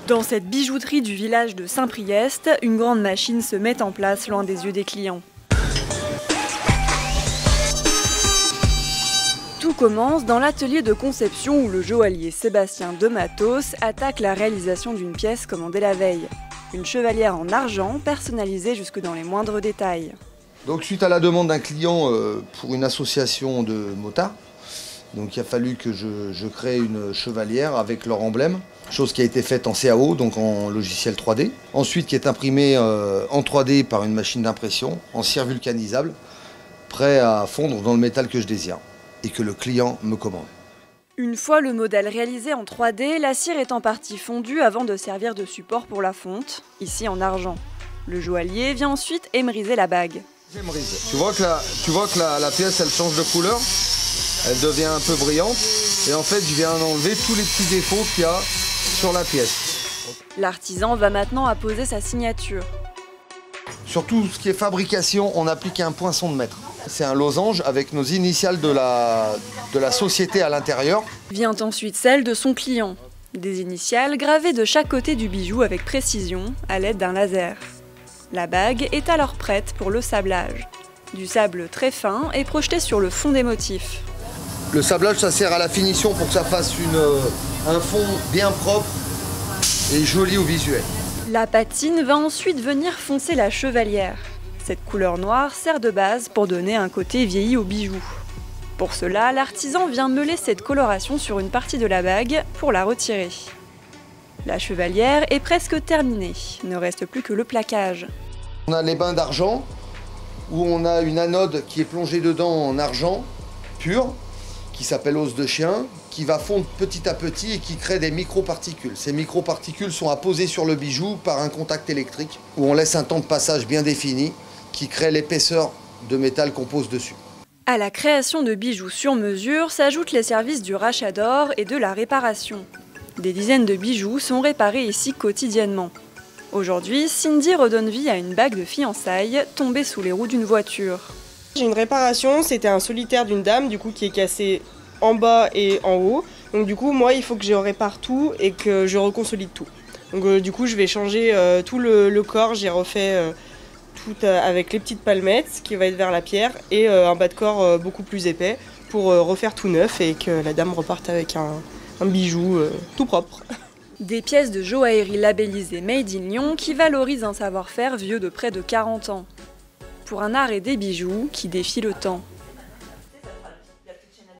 Dans cette bijouterie du village de Saint-Priest, une grande machine se met en place loin des yeux des clients. Tout commence dans l'atelier de conception où le joaillier Sébastien Dematos attaque la réalisation d'une pièce commandée la veille. Une chevalière en argent personnalisée jusque dans les moindres détails. Donc suite à la demande d'un client pour une association de motards, donc il a fallu que je crée une chevalière avec leur emblème, chose qui a été faite en CAO, donc en logiciel 3D. Ensuite qui est imprimée en 3D par une machine d'impression, en cire vulcanisable, prêt à fondre dans le métal que je désire et que le client me commande. Une fois le modèle réalisé en 3D, la cire est en partie fondue avant de servir de support pour la fonte, ici en argent. Le joaillier vient ensuite émeriser la bague. Tu vois que la pièce elle change de couleur, elle devient un peu brillante et en fait je viens enlever tous les petits défauts qu'il y a sur la pièce. L'artisan va maintenant apposer sa signature. Sur tout ce qui est fabrication, on applique un poinçon de mètre. C'est un losange avec nos initiales de la société à l'intérieur. Vient ensuite celle de son client. Des initiales gravées de chaque côté du bijou avec précision à l'aide d'un laser. La bague est alors prête pour le sablage. Du sable très fin est projeté sur le fond des motifs. Le sablage, ça sert à la finition pour que ça fasse un fond bien propre et joli au visuel. La patine va ensuite venir foncer la chevalière. Cette couleur noire sert de base pour donner un côté vieilli au bijou. Pour cela, l'artisan vient meuler cette coloration sur une partie de la bague pour la retirer. La chevalière est presque terminée, il ne reste plus que le plaquage. On a les bains d'argent, où on a une anode qui est plongée dedans en argent pur, qui s'appelle os de chien, qui va fondre petit à petit et qui crée des microparticules. Ces microparticules sont apposées sur le bijou par un contact électrique, où on laisse un temps de passage bien défini, qui crée l'épaisseur de métal qu'on pose dessus. À la création de bijoux sur mesure s'ajoutent les services du rachat d'or et de la réparation. Des dizaines de bijoux sont réparés ici quotidiennement. Aujourd'hui, Cindy redonne vie à une bague de fiançailles tombée sous les roues d'une voiture. J'ai une réparation, c'était un solitaire d'une dame du coup qui est cassé en bas et en haut. Donc du coup moi il faut que je répare tout et que je reconsolide tout. Donc du coup je vais changer tout le corps, j'ai refait tout avec les petites palmettes qui va être vers la pierre et un bas de corps beaucoup plus épais pour refaire tout neuf et que la dame reparte avec un bijou tout propre. Des pièces de joaillerie labellisées Made in Lyon qui valorisent un savoir-faire vieux de près de 40 ans. Pour un art et des bijoux qui défient le temps.